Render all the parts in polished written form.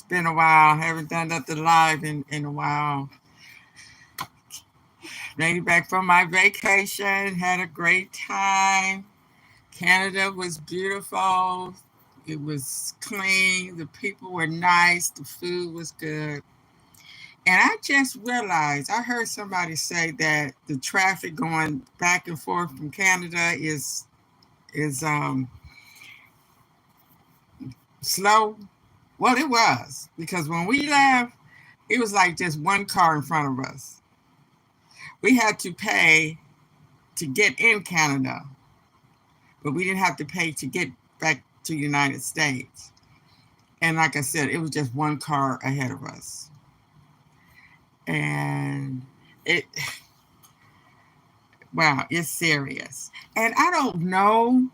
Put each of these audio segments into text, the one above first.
been a while. Haven't done nothing live in a while. Made it back from my vacation. Had a great time. Canada was beautiful. It was clean. The people were nice. The food was good. And I just realized, I heard somebody say that the traffic going back and forth from Canada is slow. Well, it was because when we left, it was like just one car in front of us. We had to pay to get in Canada, but we didn't have to pay to get back to the United States. And like I said, it was just one car ahead of us. And it, wow, it's serious. And I don't know,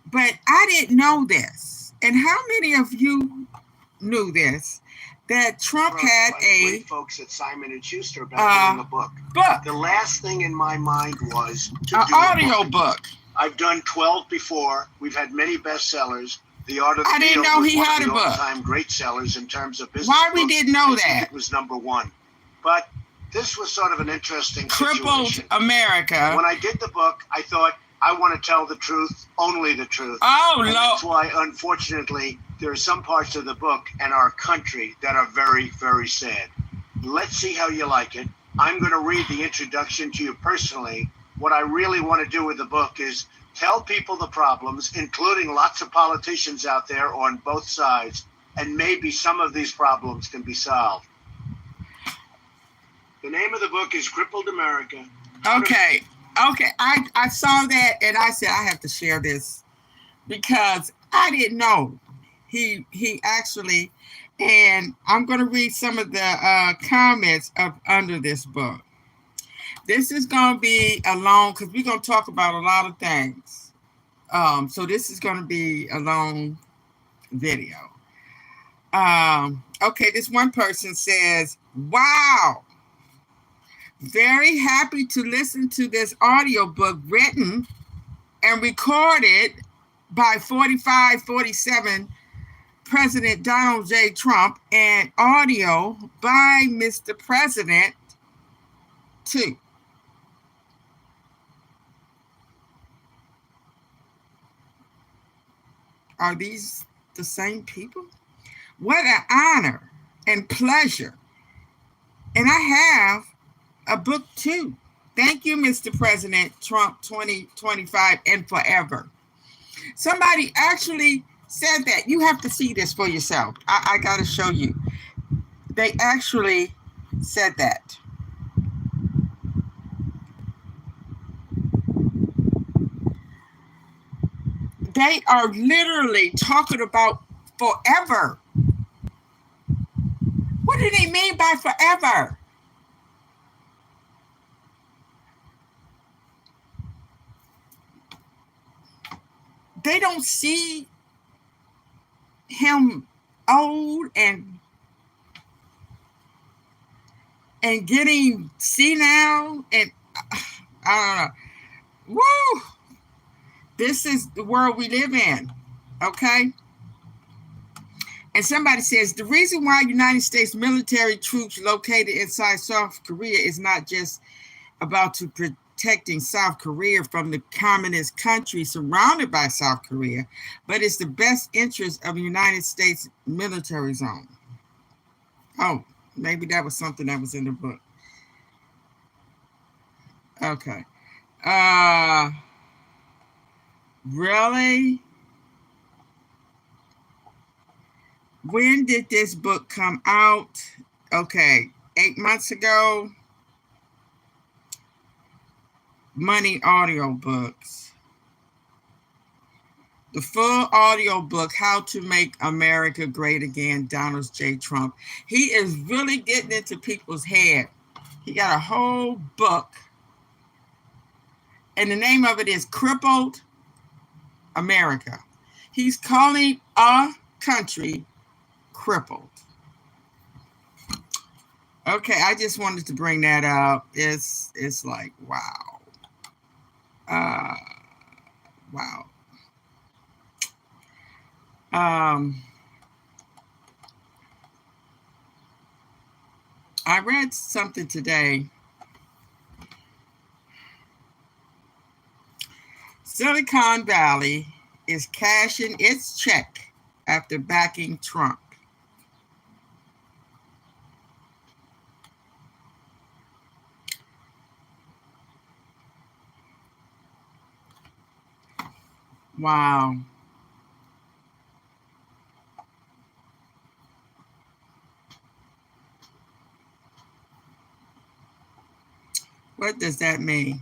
but I didn't know this. And how many of you knew this? That Trump had a folks at Simon and Schuster about doing a book. The last thing in my mind was to do an audio book. I've done 12 before. We've had many bestsellers. The Art of the I didn't Deal know was he one had of a the book. all-time great sellers in terms of business. Why we books. didn't know I think that? it was number one. But this was sort of an interesting Crippled situation. America. When I did the book, I thought, I want to tell the truth, only the truth. Oh, and Lord. That's why, unfortunately, there are some parts of the book and our country that are very, very sad. Let's see how you like it. I'm going to read the introduction to you personally. What I really want to do with the book is tell people the problems, including lots of politicians out there on both sides, and maybe some of these problems can be solved. The name of the book is Crippled America. Okay. I saw that and I said I have to share this because I didn't know he actually, and I'm going to read some of the comments up under this book. This is going to be a long, because we're going to talk about a lot of things. So this is going to be a long video. Okay, this one person says, "Wow. Very happy to listen to this audiobook written and recorded by 47 President Donald J. Trump and audio by Mr. President too." Are these the same people? What an honor and pleasure. And I have a book too. Thank you, Mr. President Trump 2025 and forever. Somebody actually said that. You have to see this for yourself. I got to show you. They actually said that. They are literally talking about forever. What do they mean by forever? They don't see him old and getting senile and I don't know. Woo! This is the world we live in. Okay? And somebody says the reason why United States military troops located inside South Korea is not just about to protecting South Korea from the communist country surrounded by South Korea, but it's the best interest of the United States military zone. Oh, maybe that was something that was in the book. Okay. Really? When did this book come out? Okay, 8 months ago. Money audiobooks. The full audiobook, How to Make America Great Again, Donald J. Trump. He is really getting into people's head. He got a whole book. And the name of it is Crippled America. He's calling our country crippled. Okay, I just wanted to bring that up. It's like, wow. Wow. I read something today. Silicon Valley is cashing its check after backing Trump. Wow. What does that mean?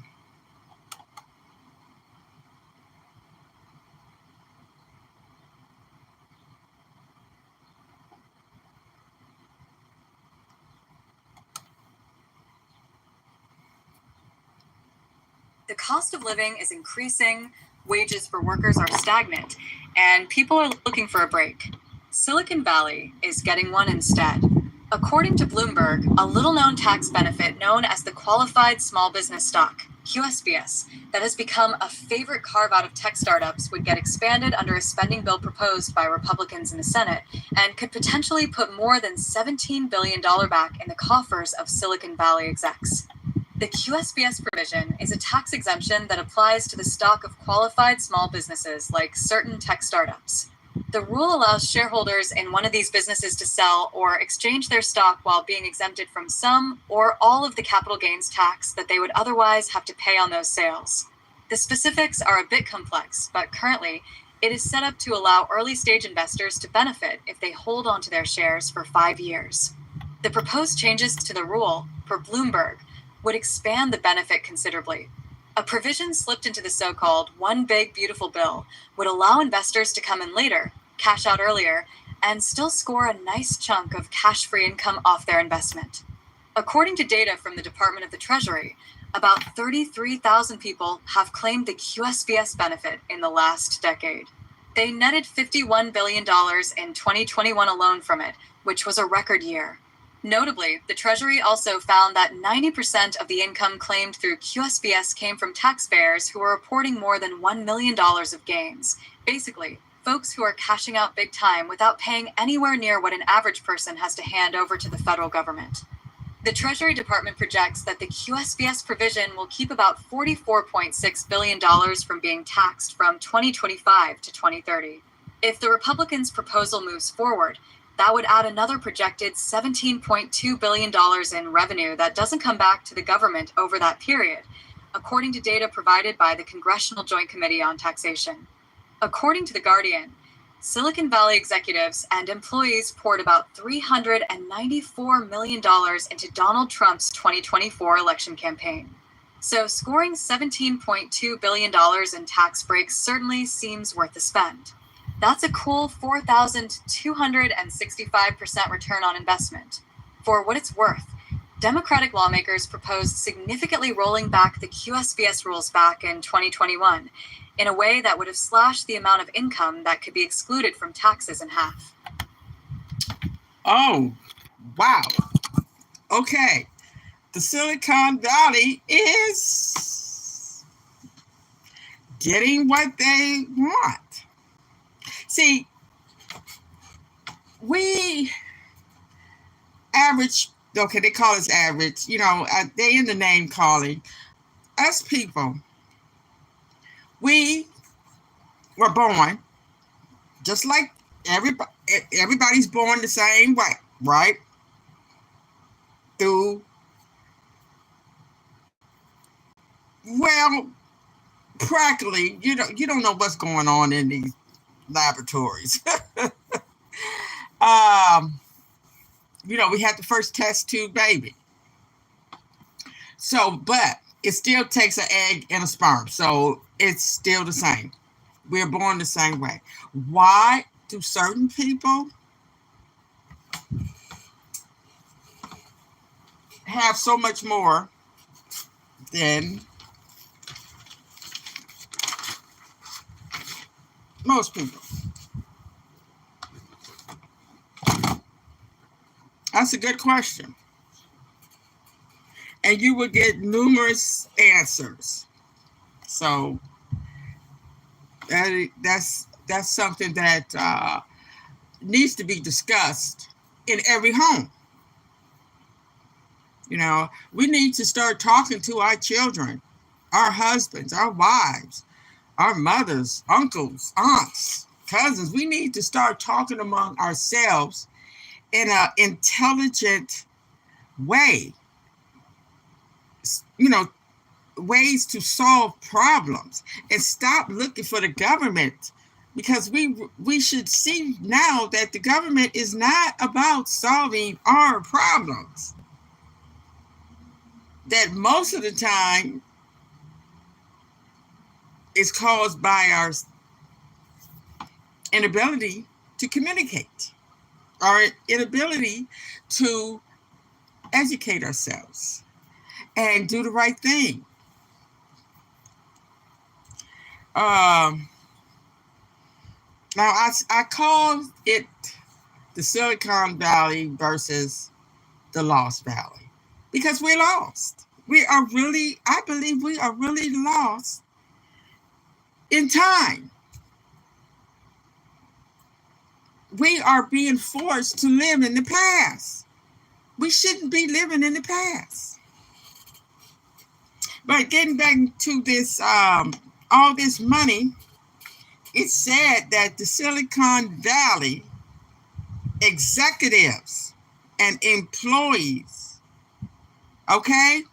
The cost of living is increasing, wages for workers are stagnant, and people are looking for a break. Silicon Valley is getting one instead. According to Bloomberg, a little-known tax benefit known as the Qualified Small Business Stock, QSBS, that has become a favorite carve-out of tech startups would get expanded under a spending bill proposed by Republicans in the Senate and could potentially put more than $17 billion back in the coffers of Silicon Valley execs. The QSBS provision is a tax exemption that applies to the stock of qualified small businesses like certain tech startups. The rule allows shareholders in one of these businesses to sell or exchange their stock while being exempted from some or all of the capital gains tax that they would otherwise have to pay on those sales. The specifics are a bit complex, but currently, it is set up to allow early-stage investors to benefit if they hold onto their shares for 5 years. The proposed changes to the rule, per Bloomberg, would expand the benefit considerably. A provision slipped into the so-called One Big Beautiful Bill would allow investors to come in later, cash out earlier, and still score a nice chunk of cash-free income off their investment. According to data from the Department of the Treasury, about 33,000 people have claimed the QSBS benefit in the last decade. They netted $51 billion in 2021 alone from it, which was a record year. Notably, the Treasury also found that 90% of the income claimed through QSBS came from taxpayers who were reporting more than $1 million of gains. Basically, folks who are cashing out big time without paying anywhere near what an average person has to hand over to the federal government. The Treasury Department projects that the QSBS provision will keep about $44.6 billion from being taxed from 2025 to 2030. If the Republicans' proposal moves forward, that would add another projected $17.2 billion in revenue that doesn't come back to the government over that period, according to data provided by the Congressional Joint Committee on Taxation. According to The Guardian, Silicon Valley executives and employees poured about $394 million into Donald Trump's 2024 election campaign. So scoring $17.2 billion in tax breaks certainly seems worth the spend. That's a cool 4,265% return on investment. For what it's worth, Democratic lawmakers proposed significantly rolling back the QSBS rules back in 2021 in a way that would have slashed the amount of income that could be excluded from taxes in half. Oh, wow. Okay. The Silicon Valley is getting what they want. See, we average, okay, they call us average, they in the name calling. Us people, we were born just like everybody's born the same way, right? Well, practically, you don't know what's going on in these laboratories. We had the first test tube baby. So, but it still takes an egg and a sperm. So it's still the same. We're born the same way. Why do certain people have so much more than most people? That's a good question. And you will get numerous answers. So that's something that needs to be discussed in every home. You know, we need to start talking to our children, our husbands, our wives, our mothers, uncles, aunts, cousins. We need to start talking among ourselves in an intelligent way, you know, ways to solve problems and stop looking for the government, because we should see now that the government is not about solving our problems, that most of the time is caused by our inability to communicate, our inability to educate ourselves and do the right thing. Now, I call it the Silicon Valley versus the Lost Valley, because we're lost. I believe we are really lost in time. We are being forced to live in the past. We shouldn't be living in the past. But getting back to this, all this money, it's said that the Silicon Valley executives and employees, okay,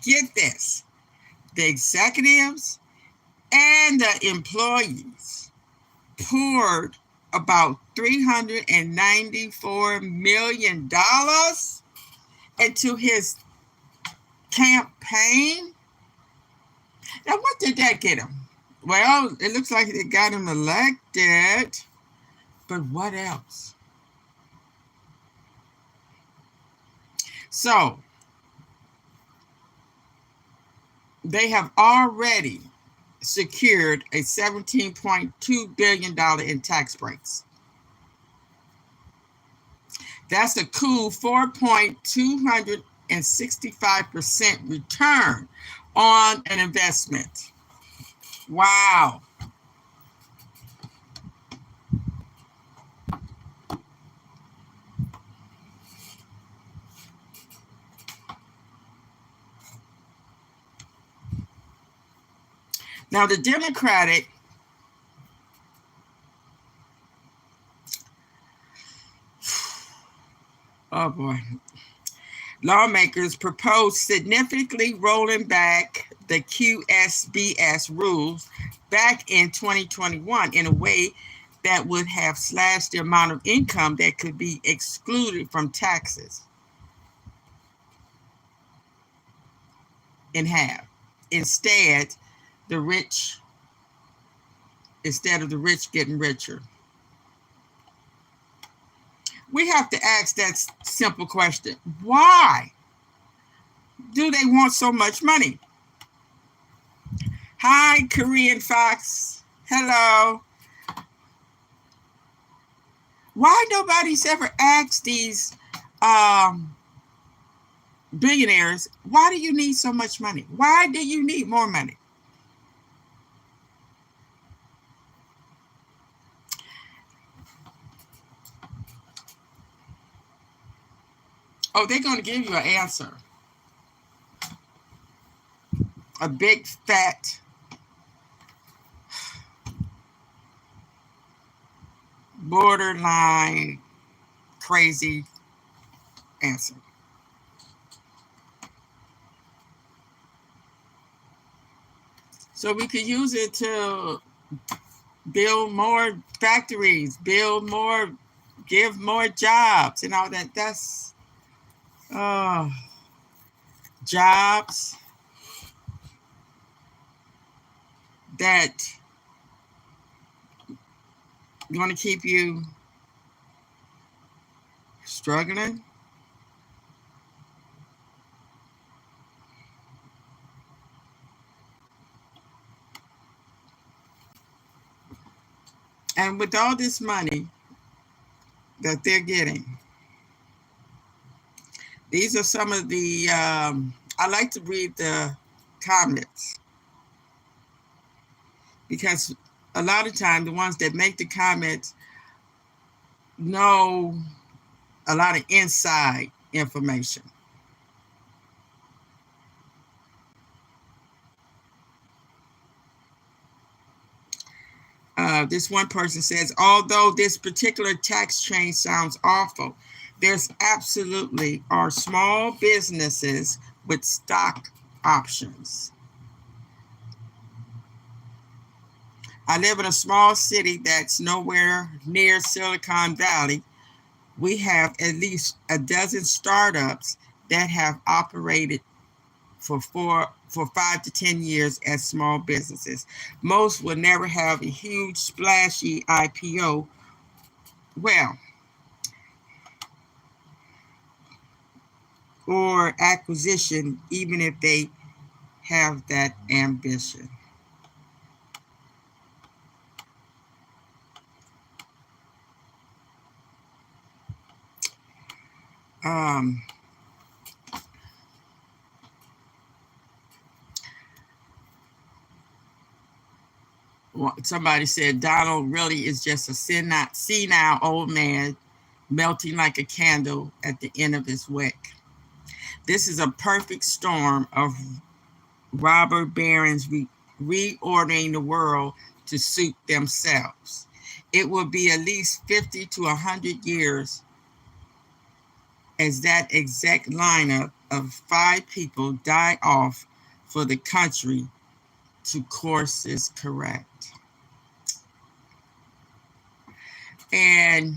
get this, the executives and the employees poured about $394 million into his campaign. Now, what did that get him? Well, it looks like it got him elected, but what else? So, they have already secured a $17.2 billion in tax breaks. That's a cool 4.265% return on an investment. Wow. Now, the Democratic lawmakers proposed significantly rolling back the QSBS rules back in 2021 in a way that would have slashed the amount of income that could be excluded from taxes in half. Instead of the rich getting richer. We have to ask that simple question. Why do they want so much money? Hi, Korean Fox. Hello. Why nobody's ever asked these billionaires, why do you need so much money? Why do you need more money? Oh, they're going to give you an answer. A big, fat, borderline, crazy answer. So we could use it to build more factories, give more jobs and all that. That's jobs that going to keep you struggling. And with all this money that they're getting, these are some of the, I like to read the comments, because a lot of times the ones that make the comments know a lot of inside information. This one person says, although this particular tax change sounds awful, there's absolutely are small businesses with stock options. I live in a small city that's nowhere near Silicon Valley. We have at least a dozen startups that have operated for 5 to 10 years as small businesses. Most will never have a huge splashy IPO. Well, or acquisition, even if they have that ambition. Somebody said Donald really is just a senile old man melting like a candle at the end of his wick. This is a perfect storm of robber barons reordering the world to suit themselves. It will be at least 50 to 100 years as that exact lineup of 5 people die off for the country to courses correct. And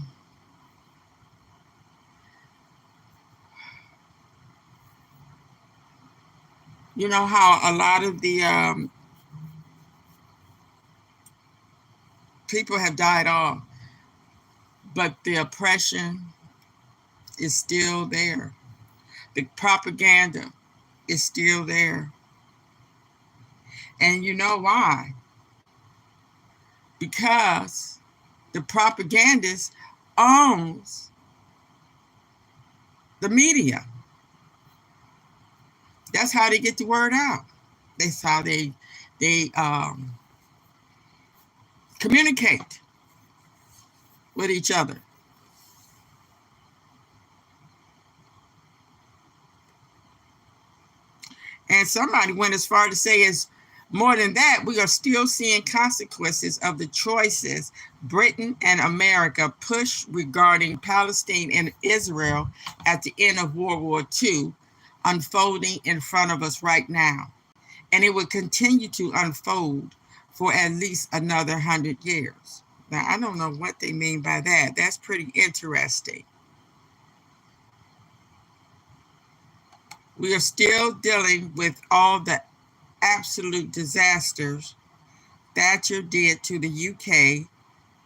you know how a lot of the people have died off, but the oppression is still there. The propaganda is still there. And you know why? Because the propagandist owns the media. That's how they get the word out. That's how they communicate with each other. And somebody went as far to say is more than that, we are still seeing consequences of the choices Britain and America pushed regarding Palestine and Israel at the end of World War II unfolding in front of us right now. And it will continue to unfold for at least another 100 years. Now, I don't know what they mean by that. That's pretty interesting. We are still dealing with all the absolute disasters Thatcher did to the UK.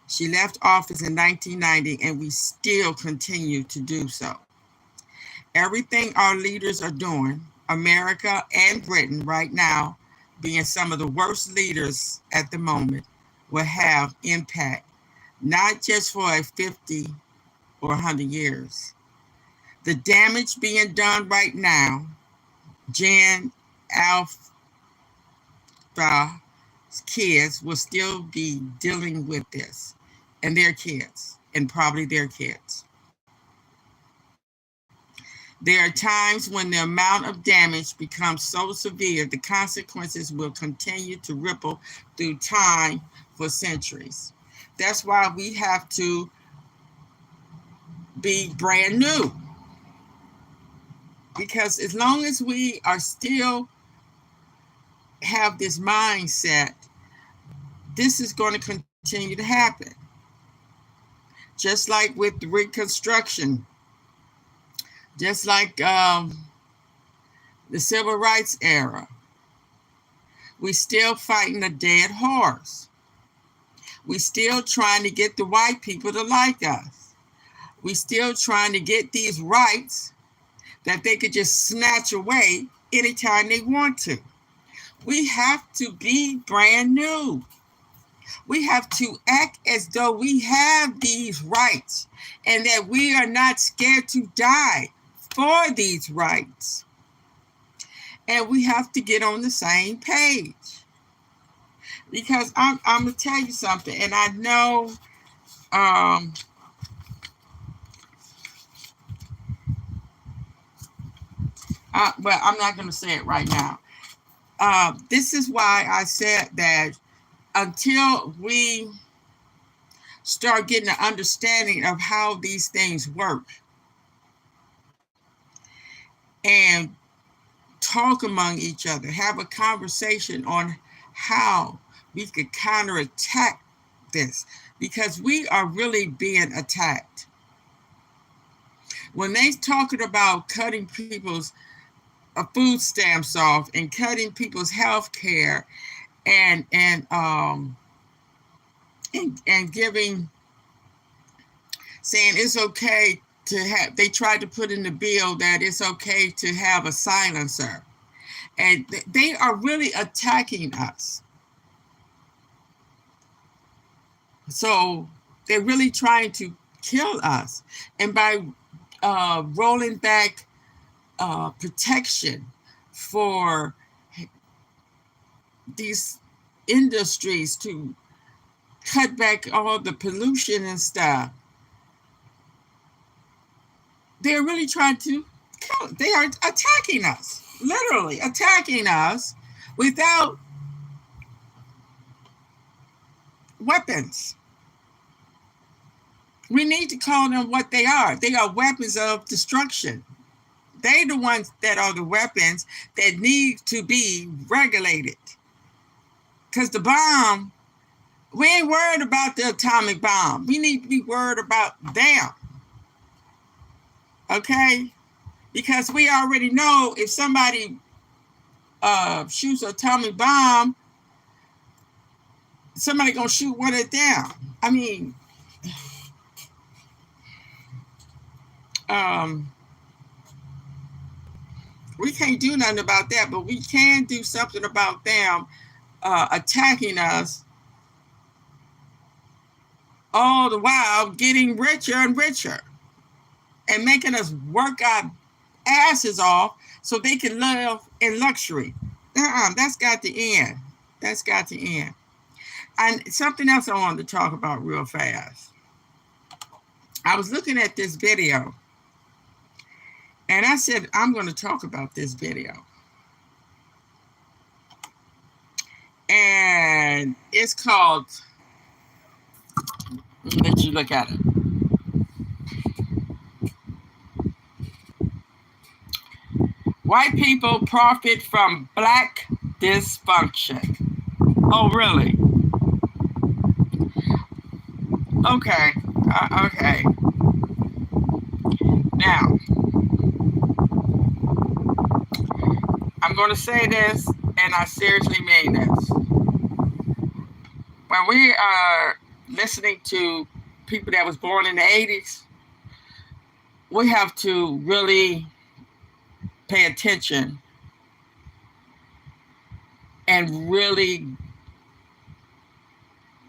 She left office in 1990, and we still continue to do so. Everything our leaders are doing, America and Britain right now, being some of the worst leaders at the moment, will have impact, not just for a 50 or 100 years. The damage being done right now, Gen Alpha's kids will still be dealing with this, and their kids, and probably their kids. There are times when the amount of damage becomes so severe, the consequences will continue to ripple through time for centuries. That's why we have to be brand new. Because as long as we are still have this mindset, this is going to continue to happen. Just like with the Reconstruction, just like the Civil Rights era, we still fighting a dead horse. We still trying to get the white people to like us. We still trying to get these rights that they could just snatch away anytime they want to. We have to be brand new. We have to act as though we have these rights and that we are not scared to die for these rights. And we have to get on the same page. Because I'm going to tell you something, and I know but I'm not going to say it right now. This is why I said that until we start getting an understanding of how these things work and talk among each other, have a conversation on how we could counterattack this, because we are really being attacked. When they talking about cutting people's food stamps off and cutting people's health care and giving, saying it's okay to have, they tried to put in the bill that it's okay to have a silencer, and they are really attacking us. So they're really trying to kill us, and by rolling back protection for these industries to cut back all the pollution and stuff, they're really trying to kill. They are attacking us, literally attacking us without weapons. We need to call them what they are. They are weapons of destruction. They're the ones that are the weapons that need to be regulated. Because the bomb, we ain't worried about the atomic bomb. We need to be worried about them. Okay? Because we already know if somebody shoots an atomic bomb, somebody gonna shoot one at them. I mean, we can't do nothing about that, but we can do something about them attacking us, all the while getting richer and richer and making us work our asses off so they can live in luxury. That's got to end. That's got to end. And something else I wanted to talk about real fast. I was looking at this video, and I said, I'm going to talk about this video. And it's called, let you look at it. White people profit from black dysfunction. Oh, really? Okay. Okay. Now, I'm going to say this, and I seriously mean this. When we are listening to people that was born in the 80s, we have to really pay attention and really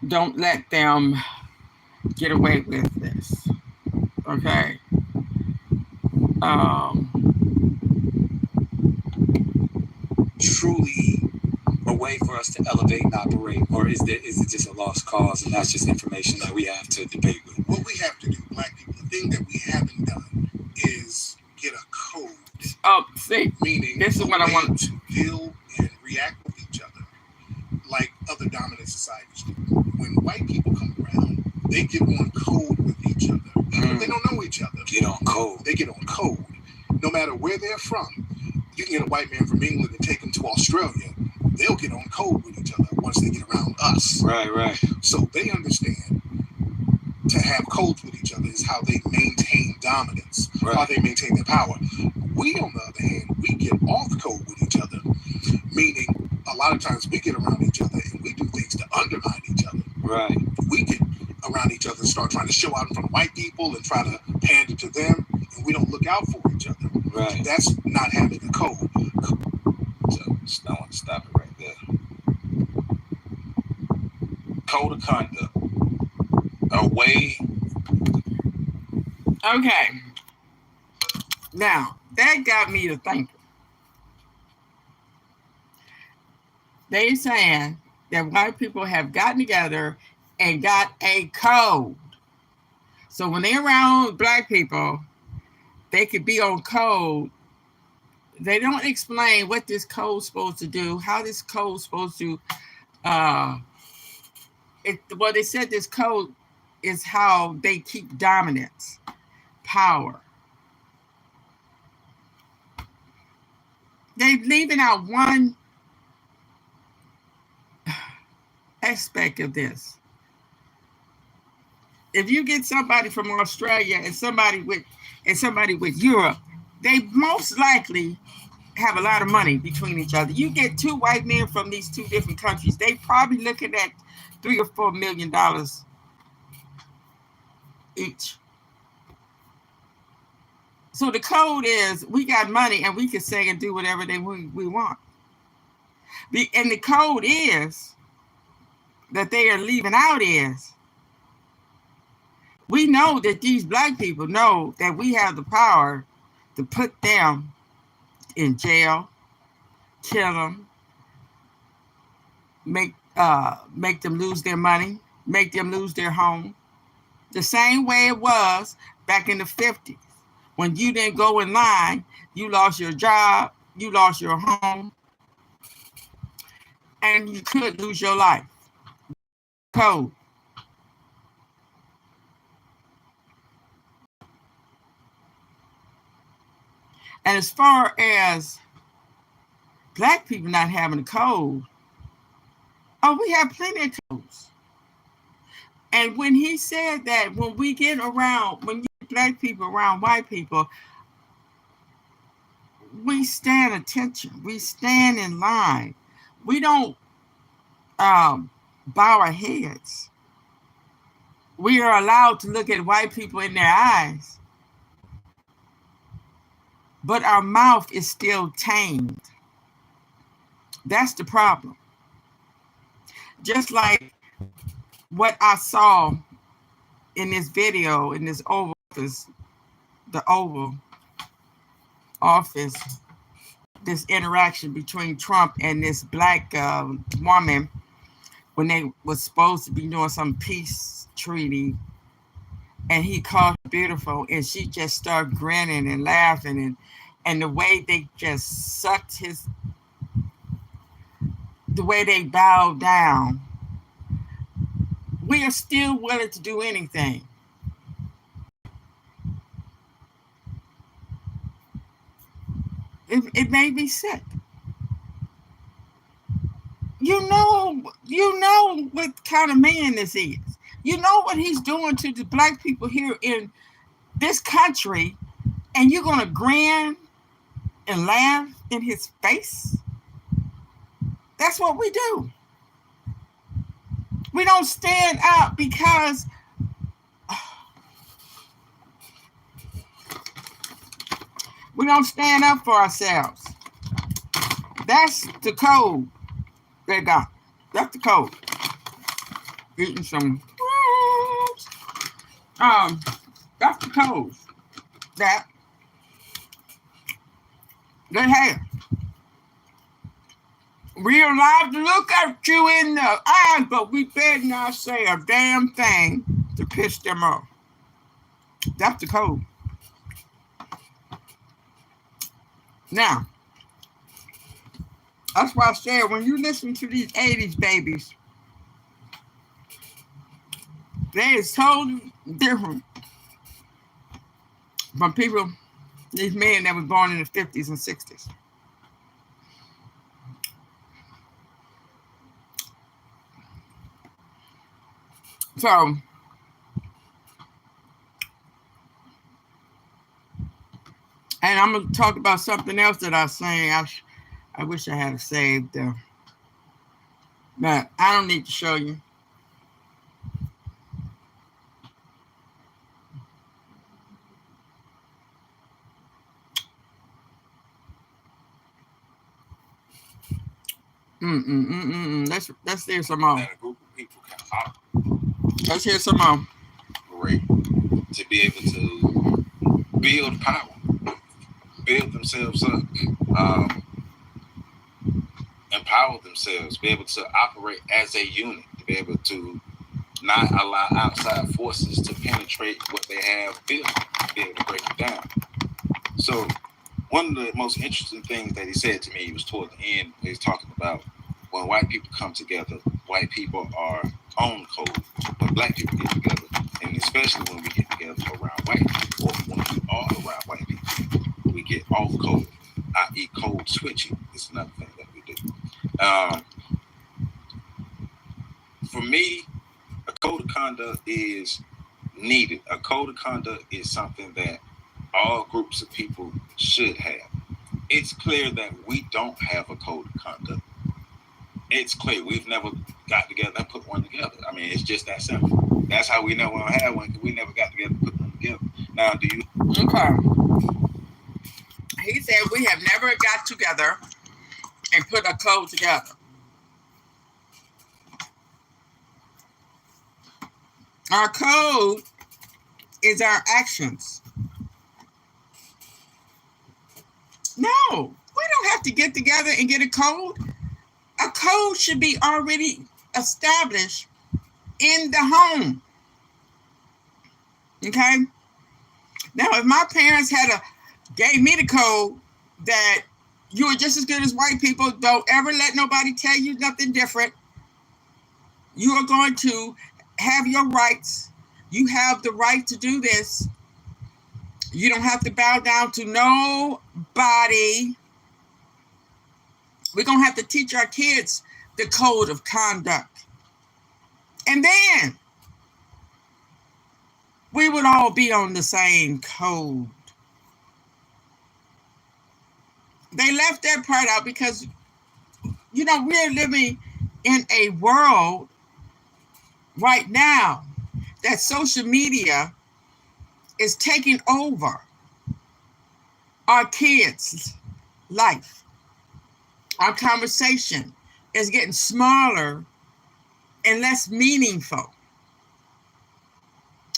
don't let them get away with this. Okay? Truly a way for us to elevate and operate, or is it just a lost cause and that's just information that we have to debate with? What we have to do, black people, the thing that we haven't done is get a code. Oh, see, meaning this is what I want to deal and react with each other like other dominant societies do. When white people come around, they get on code with each other. But they don't know each other. Get on code. They get on code. No matter where they're from, you can get a white man from England and take him to Australia. They'll get on code with each other once they get around us. Right. So they understand to have codes with each other is how they maintain dominance, how they maintain their power. We, on the other hand, we get off code with each other, meaning a lot of times we get around each other and we do things to undermine each other. Right. We get around each other and start trying to show out in front of white people and try to pander to them, and we don't look out for each other. Right. That's not having a code. So I want to stop it right there. Code of conduct. A way. Okay. Now, that got me to thinking. They saying that white people have gotten together and got a code. So when they're around black people, they could be on code. They don't explain what this code's supposed to do, how this code's supposed to, well, they said this code is how they keep dominance, power. They're leaving out one aspect of this. If you get somebody from Australia and somebody with Europe, they most likely have a lot of money between each other. You get two white men from these two different countries, they probably looking at $3 or $4 million each. So the code is we got money and we can say and do whatever we want. And the code is that they are leaving out is we know that these black people know that we have the power to put them in jail, kill them, make them lose their money, make them lose their home. The same way it was back in the 50s. When you didn't go in line, you lost your job, you lost your home, and you could lose your life. Code. And as far as black people not having a code, oh, we have plenty of codes. And when he said that when you get black people around white people, we stand attention. We stand in line. We don't bow our heads. We are allowed to look at white people in their eyes, but our mouth is still tamed. That's the problem. Just like what I saw in this video, in this Oval Office, the Oval Office, this interaction between Trump and this black woman when they was supposed to be doing some peace treaty, and he called her beautiful, and she just started grinning and laughing, and the way they just sucked the way they bowed down. We are still willing to do anything. It made me sick. You know what kind of man this is. You know what he's doing to the black people here in this country, and you're gonna grin and laugh in his face? That's what we do. We don't stand up because we don't stand up for ourselves. That's the code they got. That's the code. Eating some. That's the code that they have. We are allowed to look at you in the eyes, but we better not say a damn thing to piss them off. That's the code. Now, that's why I said when you listen to these 80s babies, they is totally different from people, these men that was born in the 50s and 60s. So, and I'm going to talk about something else that I was saying. I wish I had it saved, but I don't need to show you. Let's hear some more. That a group of people can operate. Let's hear some more. To be able to build power, build themselves up, empower themselves, be able to operate as a unit, to be able to not allow outside forces to penetrate what they have built, be able to break it down. So one of the most interesting things that he said to me was toward the end, he was talking about when white people come together, white people are on code. When black people get together, and especially when we get together around white people, or when we are around white people, we get off code, i.e., code switching is another thing that we do. For me, a code of conduct is needed. A code of conduct is something that all groups of people should have. It's clear that we don't have a code of conduct. It's clear we've never got together and put one together. I mean, it's just that simple. That's how we know we don't have one, because we never got together and put one together. Now, do you? Okay. He said we have never got together and put a code together. Our code is our actions. No, we don't have to get together and get a code. A code should be already established in the home. Okay? Now, if my parents gave me the code that you are just as good as white people, don't ever let nobody tell you nothing different. You are going to have your rights. You have the right to do this. You don't have to bow down to nobody. We're going to have to teach our kids the code of conduct. And then we would all be on the same code. They left that part out because, we're living in a world right now that social media is taking over our kids' life. Our conversation is getting smaller and less meaningful.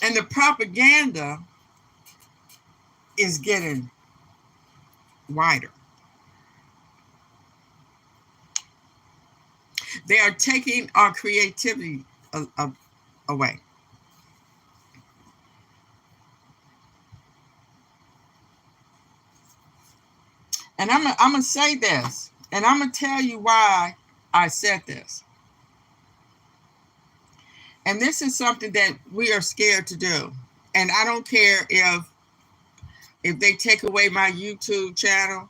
And the propaganda is getting wider. They are taking our creativity away. And I'm going to say this, and I'm going to tell you why I said this. And this is something that we are scared to do. And I don't care if they take away my YouTube channel.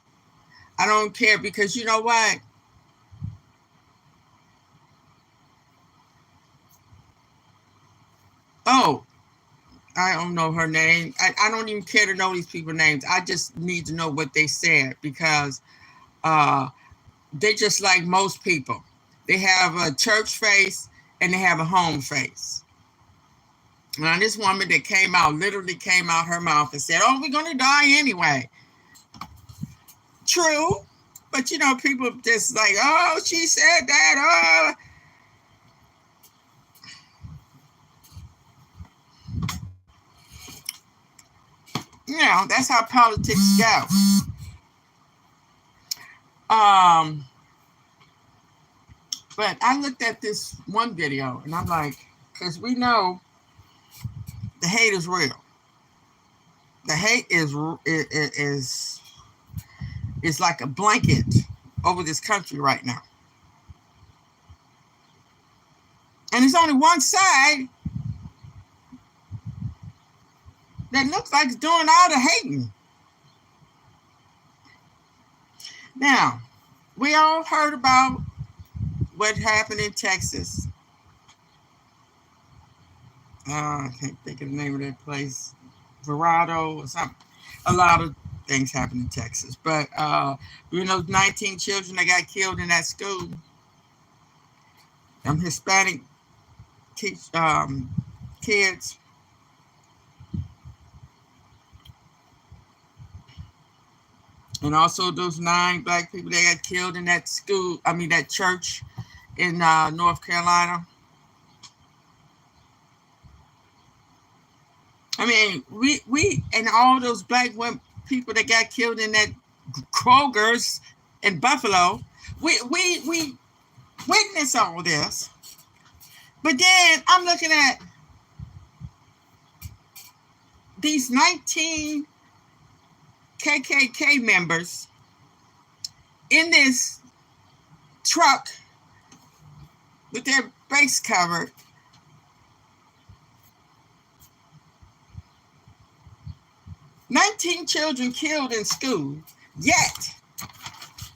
I don't care, because you know what? Oh, I don't know her name. I don't even care to know these people's names. I just need to know what they said, because they just like most people. They have a church face and they have a home face. Now, this woman that literally came out her mouth and said, "Oh, we're going to die anyway." True. But, people just like, "Oh, she said that. Oh." That's how politics go. But I looked at this one video and I'm like, because we know the hate is real. The hate is like a blanket over this country right now. And it's only one side that looks like it's doing all the hating. Now, we all heard about what happened in Texas. I can't think of the name of that place. Verado or something. A lot of things happened in Texas. But, 19 children that got killed in that school. Hispanic kids. And also those 9 black people that got killed in that that church in North Carolina. I mean, we and all those black women, people that got killed in that Kroger's in Buffalo, we witness all this. But then I'm looking at these 19 KKK members in this truck with their face covered, 19 children killed in school, yet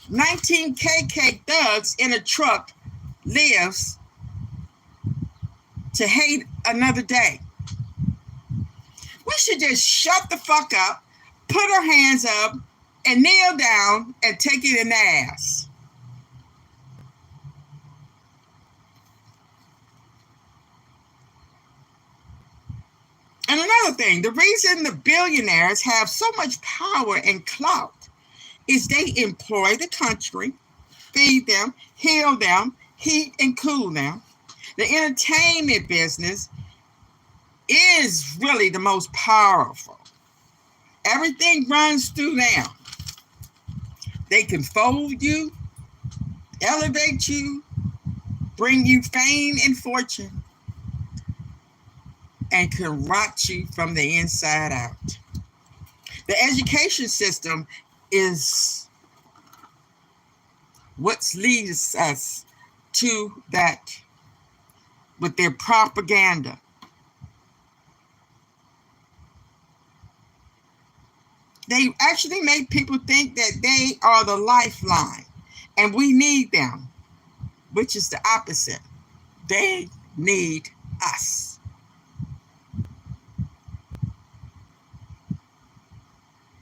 19 KK thugs in a truck lives to hate another day. We should just shut the fuck up, put our hands up, and kneel down and take it in the ass. And another thing, the reason the billionaires have so much power and clout is they employ the country, feed them, heal them, heat and cool them. The entertainment business is really the most powerful. Everything runs through them. They can fold you, elevate you, bring you fame and fortune, and can rot you from the inside out. The education system is what leads us to that with their propaganda. They actually make people think that they are the lifeline and we need them, which is the opposite. They need us.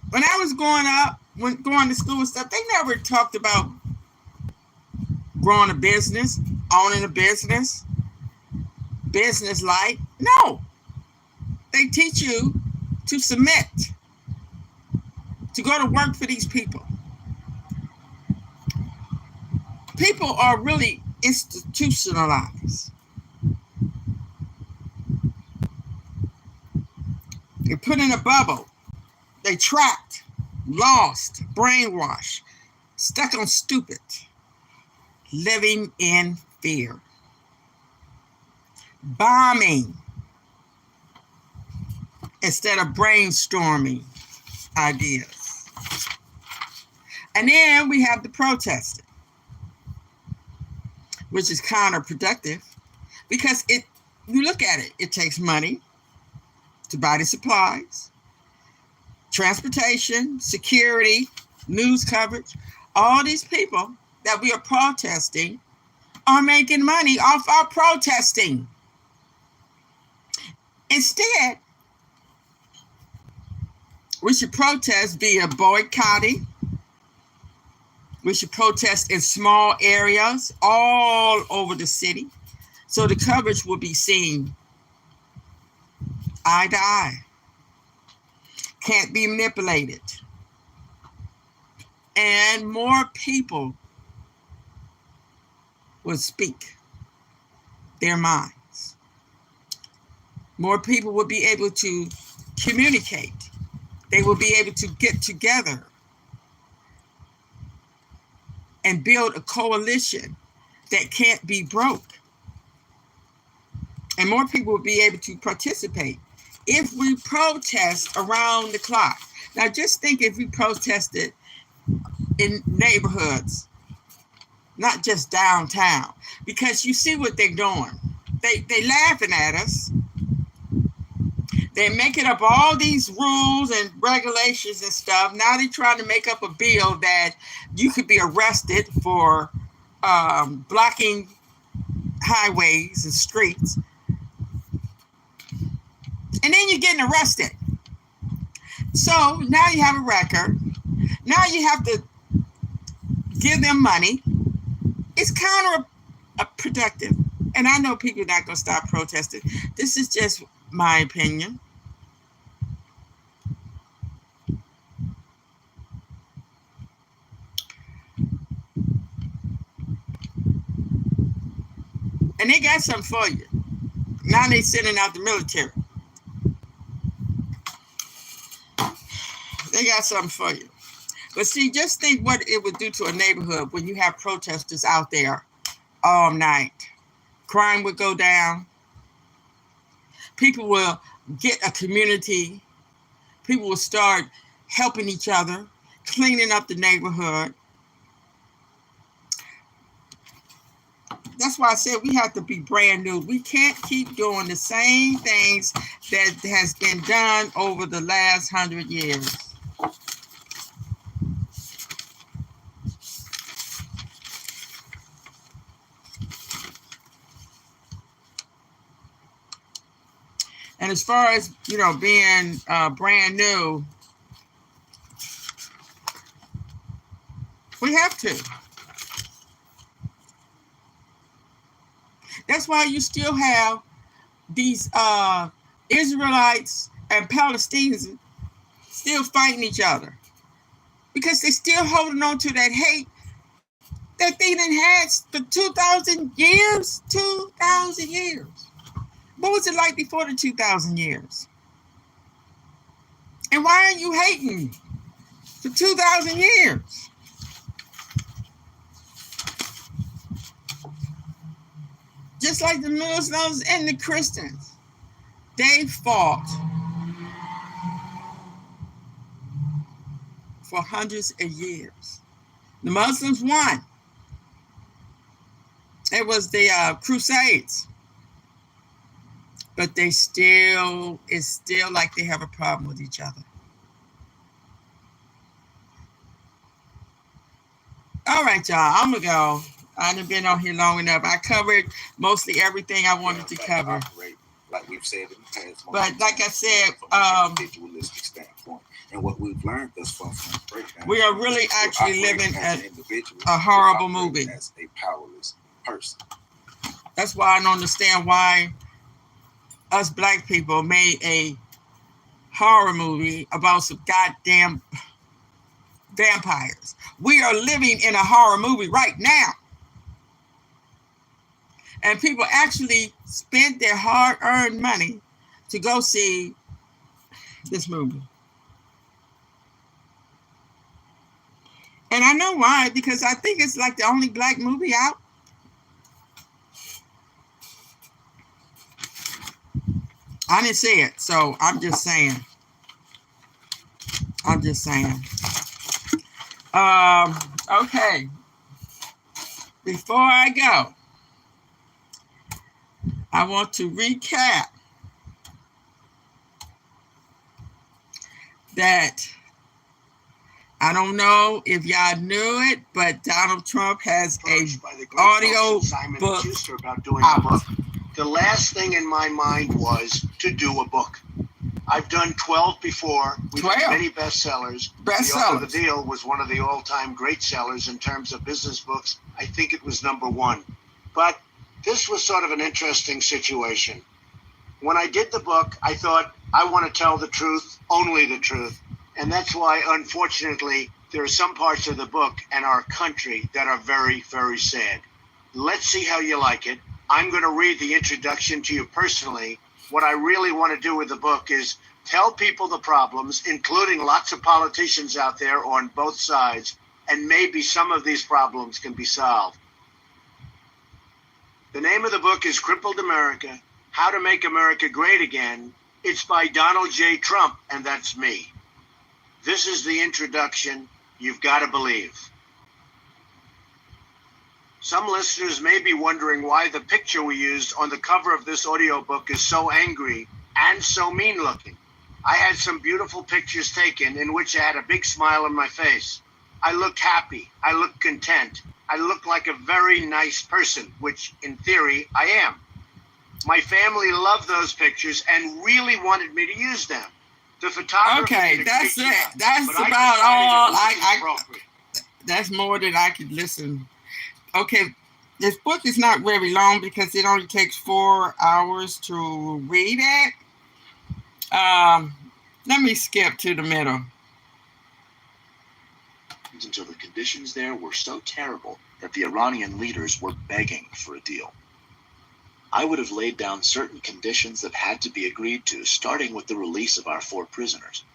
When I was growing up, when going to school and stuff, they never talked about growing a business, owning a business like. No. They teach you to submit, to go to work for these people. People are really institutionalized. They're put in a bubble. They trapped, lost, brainwashed, stuck on stupid, living in fear. Bombing instead of brainstorming ideas. And then we have the protesting, which is counterproductive because you look at it, it takes money to buy the supplies, transportation, security, news coverage. All these people that we are protesting are making money off our protesting. Instead, we should protest via boycotting. We should protest in small areas all over the city so the coverage will be seen eye to eye. Can't be manipulated. And more people will speak their minds. More people will be able to communicate. They will be able to get together and build a coalition that can't be broke. And more people will be able to participate if we protest around the clock. Now just think if we protested in neighborhoods, not just downtown, because you see what they're doing. They laughing at us. They're making up all these rules and regulations and stuff. Now they're trying to make up a bill that you could be arrested for blocking highways and streets. And then you're getting arrested. So now you have a record. Now you have to give them money. It's counterproductive. And I know people are not going to stop protesting. This is just my opinion. And they got something for you. Now they're sending out the military. They got something for you. But see, just think what it would do to a neighborhood when you have protesters out there all night. Crime would go down. People will get a community. People will start helping each other, cleaning up the neighborhood. That's why I said we have to be brand new. We can't keep doing the same things that has been done over the last 100 years. And as far as, being brand new, we have to. That's why you still have these Israelites and Palestinians still fighting each other, because they're still holding on to that hate that they done had for 2,000 years. 2,000 years. What was it like before the 2,000 years? And why are you hating for 2,000 years? Just like the Muslims and the Christians, they fought for hundreds of years. The Muslims won. It was the Crusades. But it's still like they have a problem with each other. All right, y'all, I'm going to go. I've been on here long enough. I covered mostly everything I wanted to cover. Like we've said in the past. But like I said, from an individualistic standpoint. And what we've learned thus far from the breakdown, we are really actually living as an individual, a horrible movie. As a powerless person. That's why I don't understand why us black people made a horror movie about some goddamn vampires. We are living in a horror movie right now. And people actually spent their hard-earned money to go see this movie. And I know why, because I think it's like the only black movie out. I didn't see it, so I'm just saying. Okay. Before I go, I want to recap that I don't know if y'all knew it, but Donald Trump has a audio book about doing out. a book. The last thing in my mind was to do a book. I've done 12 before. We've 12. had many bestsellers. The Art of the Deal was one of the all-time great sellers in terms of business books. I think it was #1. But this was sort of an interesting situation. When I did the book, I thought, I want to tell the truth, only the truth. And that's why, unfortunately, there are some parts of the book and our country that are very, very sad. Let's see how you like it. I'm going to read the introduction to you personally. What I really want to do with the book is tell people the problems, including lots of politicians out there on both sides, and maybe some of these problems can be solved. The name of the book is Crippled America, How to Make America Great Again. It's by Donald J. Trump, and that's me. This is the introduction. You've got to believe. Some listeners may be wondering why the picture we used on the cover of this audiobook is so angry and so mean looking. I had some beautiful pictures taken in which I had a big smile on my face. I looked happy. I looked content. I looked like a very nice person, which in theory I am. My family loved those pictures and really wanted me to use them. The photographer. Okay, that's it. That's about all. That's more than I could listen. Okay, this book is not very long because it only takes 4 hours to read it. Let me skip to the middle. Until the conditions there were so terrible that the Iranian leaders were begging for a deal. I would have laid down certain conditions that had to be agreed to, starting with the release of our 4 prisoners.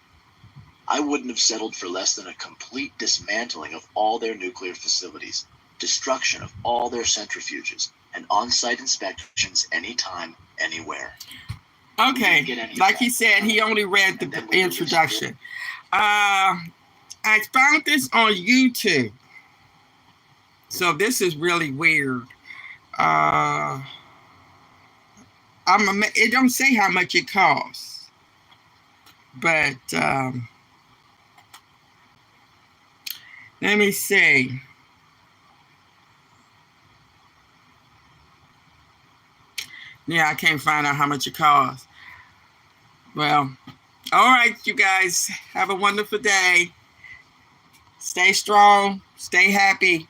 I wouldn't have settled for less than a complete dismantling of all their nuclear facilities, destruction of all their centrifuges, and on-site inspections anytime, anywhere. Okay, like he said, he only read the introduction. I found this on YouTube. So this is really weird. It don't say how much it costs, but let me see. Yeah, I can't find out how much it costs. Well, all right, you guys, have a wonderful day. Stay strong, stay happy.